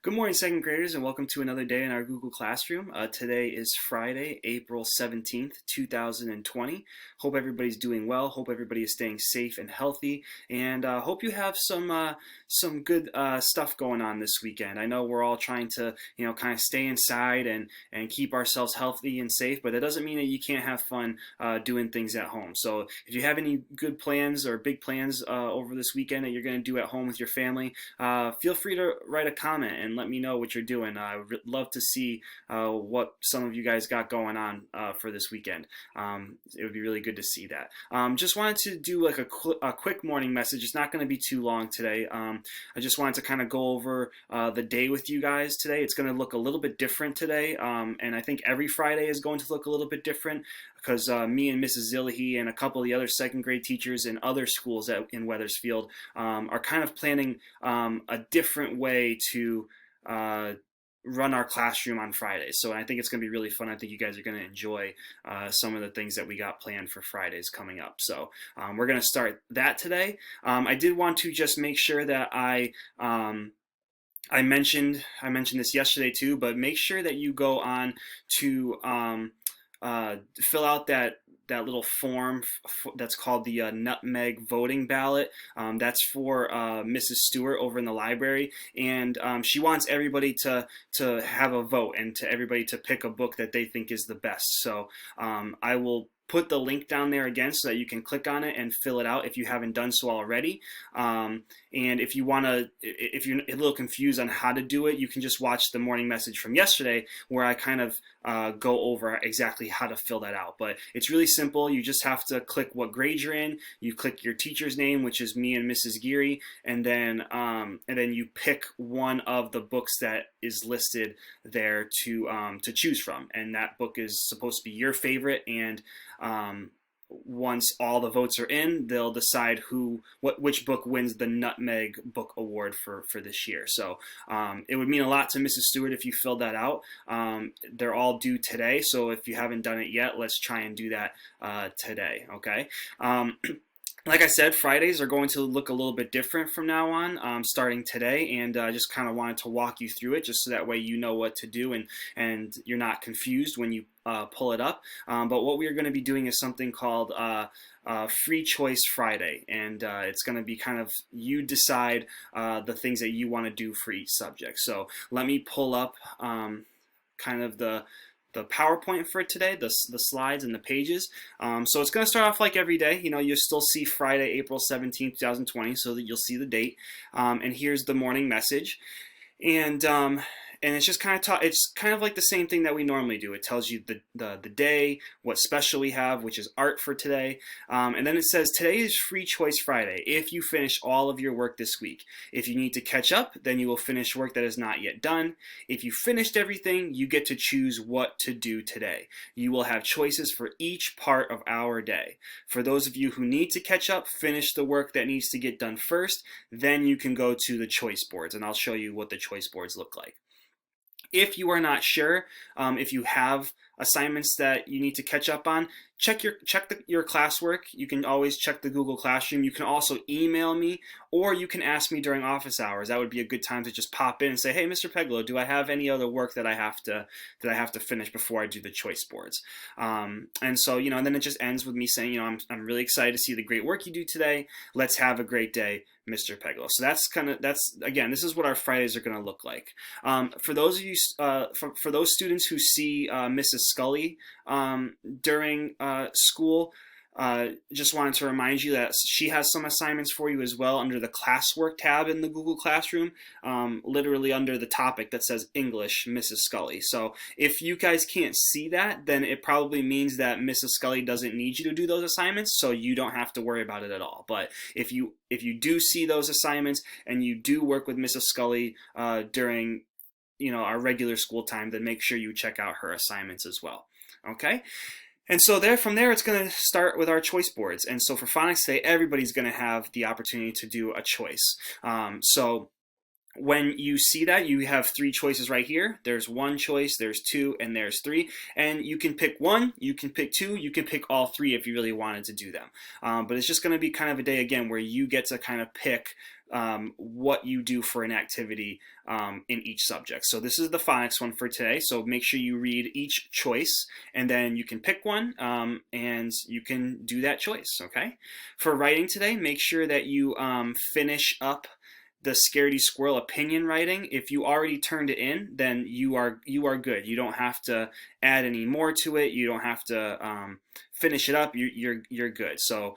Good morning, second graders, and welcome to another day in our Google Classroom. Today is Friday, April 17th, 2020. Hope everybody's doing well. Hope everybody is staying safe and healthy, and hope you have some good stuff going on this weekend. I know we're all trying to, kind of stay inside and keep ourselves healthy and safe, but that doesn't mean that you can't have fun doing things at home. So if you have any good plans or big plans over this weekend that you're going to do at home with your family, feel free to write a comment and let me know what you're doing. I would love to see what some of you guys got going on for this weekend. It would be really good to see that. Just wanted to do like a quick morning message. It's not going to be too long today. I just wanted to kind of go over the day with you guys today. It's going to look a little bit different today, and I think every Friday is going to look a little bit different because me and Mrs. Zillahy and a couple of the other second grade teachers in other schools in Wethersfield are kind of planning a different way to run our classroom on Fridays. So I think it's going to be really fun. I think you guys are going to enjoy some of the things that we got planned for Fridays coming up. So we're going to start that today. I did want to just make sure that I mentioned this yesterday too, but make sure that you go on to fill out that little form that's called the nutmeg voting ballot. That's for Mrs. Stewart over in the library, and she wants everybody to have a vote and to everybody to pick a book that they think is the best. So I will put the link down there again so that you can click on it and fill it out if you haven't done so already. And if you're a little confused on how to do it, you can just watch the morning message from yesterday where I kind of go over exactly how to fill that out. But it's really simple. You just have to click what grade you're in. You click your teacher's name, which is me and Mrs. Geary, and then you pick one of the books that is listed there to choose from. And that book is supposed to be your favorite, and once all the votes are in, they'll decide which book wins the Nutmeg Book Award for this year. So it would mean a lot to Mrs. Stewart if you filled that out. They're all due today, so if you haven't done it yet, let's try and do that today, okay? Like I said, Fridays are going to look a little bit different from now on, starting today, and I just kind of wanted to walk you through it just so that way you know what to do and you're not confused when you pull it up. But what we are going to be doing is something called Free Choice Friday, and it's going to be kind of you decide the things that you want to do for each subject. So let me pull up kind of the PowerPoint for today, the slides and the pages. So it's going to start off like every day. You'll still see Friday, April 17th, 2020, so that you'll see the date. And here's the morning message. And it's just it's kind of like the same thing that we normally do. It tells you the day, what special we have, which is art for today. And then it says today is Free Choice Friday if you finish all of your work this week. If you need to catch up, then you will finish work that is not yet done. If you finished everything, you get to choose what to do today. You will have choices for each part of our day. For those of you who need to catch up, finish the work that needs to get done first. Then you can go to the choice boards, and I'll show you what the choice boards look like. If you are not sure, if you have assignments that you need to catch up on, check your classwork. You can always check the Google Classroom. You can also email me, or you can ask me during office hours. That would be a good time to just pop in and say, "Hey, Mr. Peglow, do I have any other work that I have to finish before I do the choice boards?" And so, and then it just ends with me saying, I'm really excited to see the great work you do today. Let's have a great day, Mr. Peglow. So again, this is what our Fridays are going to look like. For those of you, for those students who see Mrs. Scully during school, just wanted to remind you that she has some assignments for you as well under the classwork tab in the Google Classroom, literally under the topic that says English, Mrs. Scully. So if you guys can't see that, then it probably means that Mrs. Scully doesn't need you to do those assignments, so you don't have to worry about it at all. But if you do see those assignments and you do work with Mrs. Scully during our regular school time, then make sure you check out her assignments as well. Okay? And so from there, it's going to start with our choice boards. And so for phonics today, everybody's going to have the opportunity to do a choice. So when you see that, you have three choices right here. There's one choice, there's two, and there's three. And you can pick one, you can pick two, you can pick all three if you really wanted to do them. But it's just going to be kind of a day, again, where you get to kind of pick what you do for an activity in each subject. So this is the phonics one for today. So make sure you read each choice, and then you can pick one, and you can do that choice, okay? For writing today, make sure that you finish up the Scaredy Squirrel opinion writing. If you already turned it in, then you are good. You don't have to add any more to it. You don't have to finish it up. You're good. So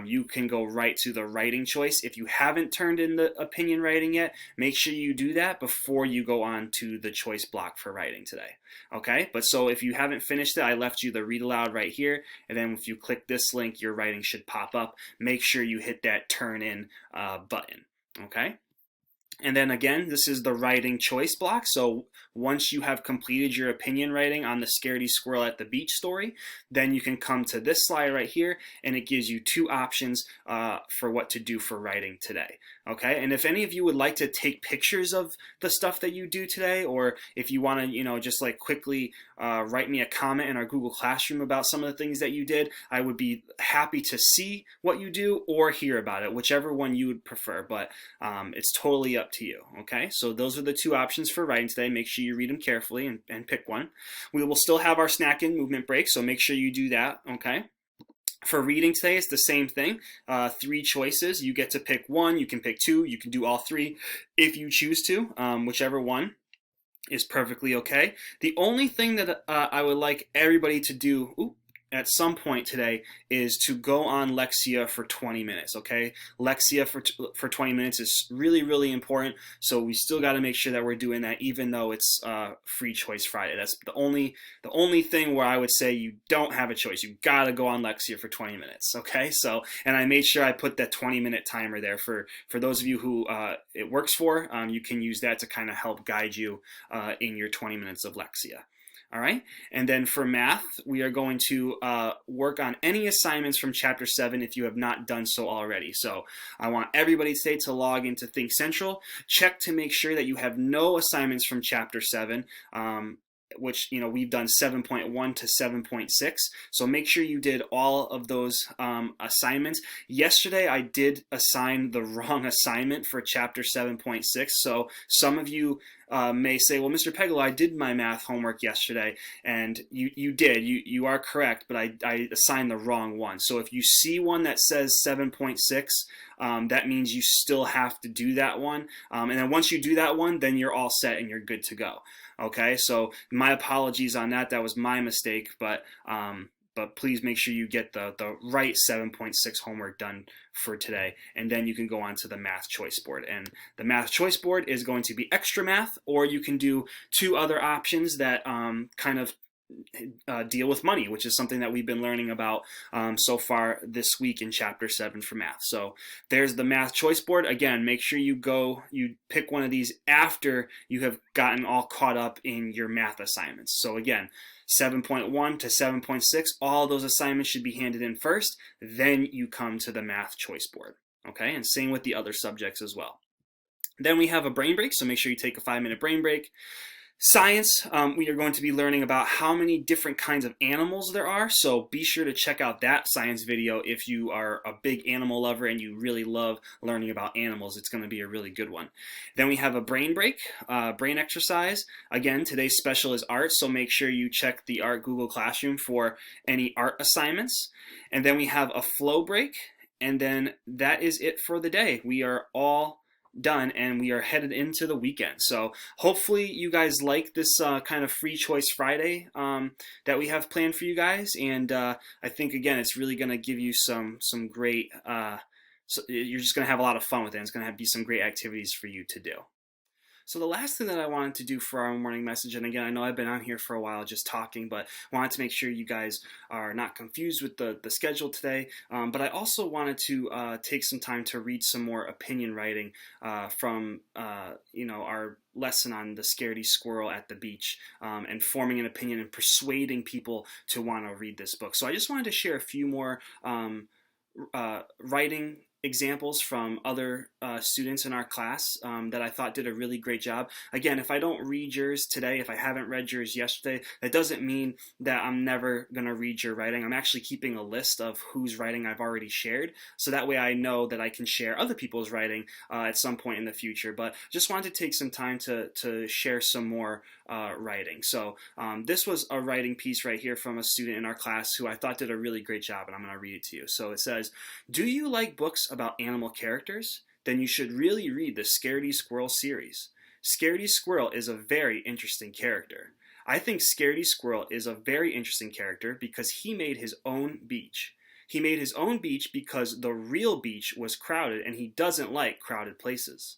you can go right to the writing choice. If you haven't turned in the opinion writing yet, make sure you do that before you go on to the choice block for writing today. Okay, but so if you haven't finished it, I left you the read aloud right here, and then if you click this link, your writing should pop up. Make sure you hit that turn in button. Okay. And then again, this is the writing choice block. So once you have completed your opinion writing on the Scaredy Squirrel at the Beach story, then you can come to this slide right here, and it gives you two options for what to do for writing today. Okay, and if any of you would like to take pictures of the stuff that you do today, or if you want to, just like quickly write me a comment in our Google Classroom about some of the things that you did, I would be happy to see what you do or hear about it, whichever one you would prefer, but it's totally up to you. Okay, so those are the two options for writing today. Make sure you read them carefully and pick one. We will still have our snack and movement break, so make sure you do that. Okay. For reading today, it's the same thing. 3 choices. You get to pick one. You can pick 2. You can do all 3 if you choose to. Whichever one is perfectly okay. The only thing that I would like everybody to do at some point today is to go on Lexia for 20 minutes, okay? Lexia for 20 minutes is really, really important, so we still got to make sure that we're doing that even though it's Free Choice Friday. That's the only thing where I would say you don't have a choice. You got to go on Lexia for 20 minutes, okay? So, and I made sure I put that 20-minute timer there for those of you who it works for. You can use that to kind of help guide you in your 20 minutes of Lexia. All right, and then for math, we are going to work on any assignments from Chapter 7 if you have not done so already. So I want everybody today to log into Think Central, check to make sure that you have no assignments from Chapter 7, which we've done 7.1 to 7.6. So make sure you did all of those assignments. Yesterday I did assign the wrong assignment for Chapter 7.6. So some of you may say, well, Mr. Pegolo, I did my math homework yesterday, and you did. You are correct, but I assigned the wrong one. So if you see one that says 7.6, that means you still have to do that one. And then once you do that one, then you're all set and you're good to go. Okay, so my apologies on that. That was my mistake, but please make sure you get the right 7.6 homework done for today, and then you can go on to the math choice board. And the math choice board is going to be extra math, or you can do 2 other options that kind of deal with money, which is something that we've been learning about so far this week in Chapter 7 for math. So there's the math choice board. Again, make sure you pick one of these after you have gotten all caught up in your math assignments. So again, 7.1 to 7.6, all those assignments should be handed in first, then you come to the math choice board. Okay, and same with the other subjects as well. Then we have a brain break, so make sure you take a 5-minute brain break. Science, we are going to be learning about how many different kinds of animals there are, so be sure to check out that science video if you are a big animal lover and you really love learning about animals. It's going to be a really good one. Then we have a brain break, brain exercise. Again, today's special is art, so make sure you check the Art Google Classroom for any art assignments. And then we have a flow break, and then that is it for the day. We are all done and we are headed into the weekend. So hopefully you guys like this kind of Free Choice Friday that we have planned for you guys, and I think again it's really going to give you some great so you're just going to have a lot of fun with it. It's going to be some great activities for you to do. So the last thing that I wanted to do for our morning message, and again, I know I've been on here for a while just talking, but wanted to make sure you guys are not confused with the schedule today. But I also wanted to take some time to read some more opinion writing from our lesson on the Scaredy Squirrel at the Beach, and forming an opinion and persuading people to want to read this book. So I just wanted to share a few more writing examples from other students in our class that I thought did a really great job. Again, if I don't read yours today, if I haven't read yours yesterday, that doesn't mean that I'm never going to read your writing. I'm actually keeping a list of whose writing I've already shared, so that way I know that I can share other people's writing at some point in the future. But just wanted to take some time to share some more writing. So this was a writing piece right here from a student in our class who I thought did a really great job, and I'm going to read it to you. So it says, "Do you like books about animal characters? Then you should really read the Scaredy Squirrel series. Scaredy Squirrel is a very interesting character. I think Scaredy Squirrel is a very interesting character because he made his own beach. He made his own beach because the real beach was crowded and he doesn't like crowded places.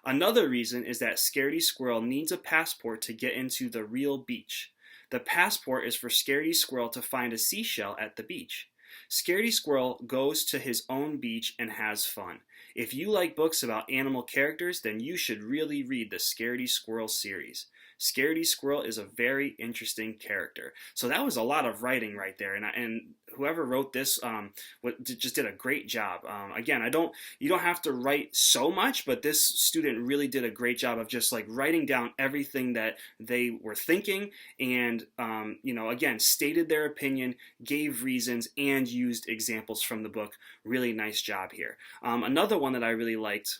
Another reason is that Scaredy Squirrel needs a passport to get into the real beach. The passport is for Scaredy Squirrel to find a seashell at the beach. Scaredy Squirrel goes to his own beach and has fun. If you like books about animal characters, then you should really read the Scaredy Squirrel series. Scaredy Squirrel is a very interesting character." So that was a lot of writing right there, and whoever wrote this just did a great job. Again, you don't have to write so much, but this student really did a great job of just like writing down everything that they were thinking, and again, stated their opinion, gave reasons, and used examples from the book. Really nice job here. Another one that I really liked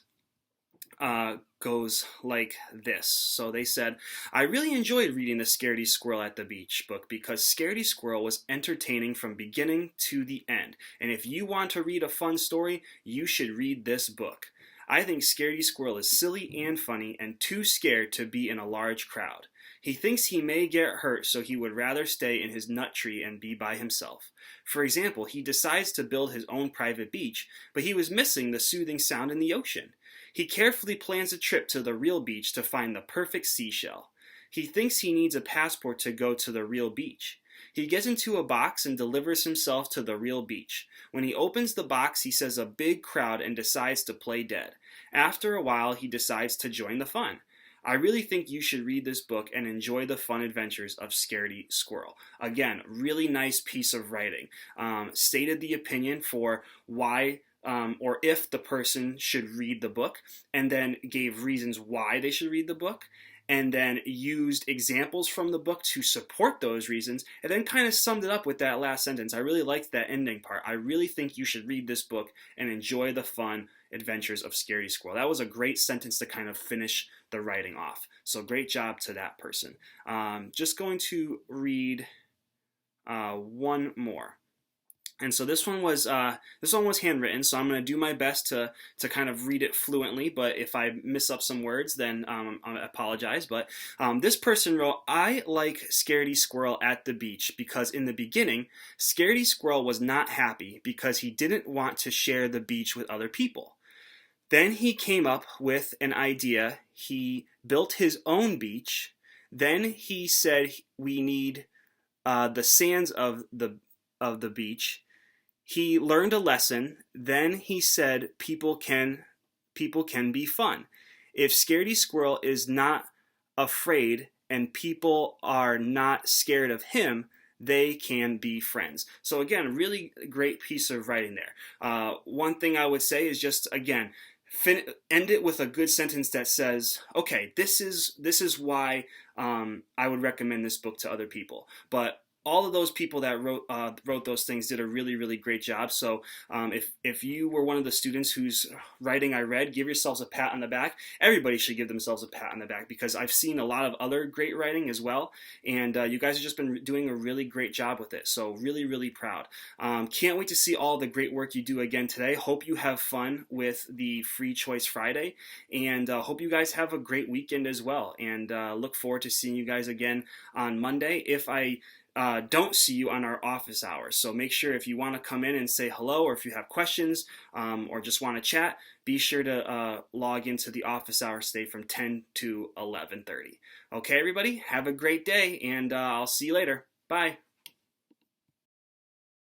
goes like this. So they said, "I really enjoyed reading the Scaredy Squirrel at the Beach book because Scaredy Squirrel was entertaining from beginning to the end. And if you want to read a fun story, you should read this book. I think Scaredy Squirrel is silly and funny and too scared to be in a large crowd. He thinks he may get hurt, so he would rather stay in his nut tree and be by himself. For example, he decides to build his own private beach, but he was missing the soothing sound in the ocean. He carefully plans a trip to the real beach to find the perfect seashell. He thinks he needs a passport to go to the real beach. He gets into a box and delivers himself to the real beach. When he opens the box, he sees a big crowd and decides to play dead. After a while, he decides to join the fun. I really think you should read this book and enjoy the fun adventures of Scaredy Squirrel." Again, really nice piece of writing. Stated the opinion for why or if the person should read the book, and then gave reasons why they should read the book, and then used examples from the book to support those reasons, and then kind of summed it up with that last sentence. I really liked that ending part. "I really think you should read this book and enjoy the fun adventures of Scaredy Squirrel." That was a great sentence to kind of finish the writing off. So great job to that person. Just going to read one more. And so this one was handwritten, so I'm going to do my best to kind of read it fluently, but if I miss up some words, then I apologize. But this person wrote, "I like Scaredy Squirrel at the beach because in the beginning, Scaredy Squirrel was not happy because he didn't want to share the beach with other people. Then he came up with an idea. He built his own beach. Then he said we need the sands of the beach. He learned a lesson. Then he said people can be fun. If Scaredy Squirrel is not afraid and people are not scared of him, they can be friends." So again, really great piece of writing there. One thing I would say is just, again, end it with a good sentence that says, okay, this is why I would recommend this book to other people. But all of those people that wrote those things did a really, really great job. So if you were one of the students whose writing I read, give yourselves a pat on the back. Everybody should give themselves a pat on the back because I've seen a lot of other great writing as well, and you guys have just been doing a really great job with it. So really, really proud. Can't wait to see all the great work you do again today. Hope you have fun with the Free Choice Friday, and hope you guys have a great weekend as well. And look forward to seeing you guys again on Monday. If I don't see you on our office hours. So make sure if you want to come in and say hello, or if you have questions or just want to chat, be sure to log into the office hours today from 10 to 11:30. Okay, everybody, have a great day, and I'll see you later. Bye.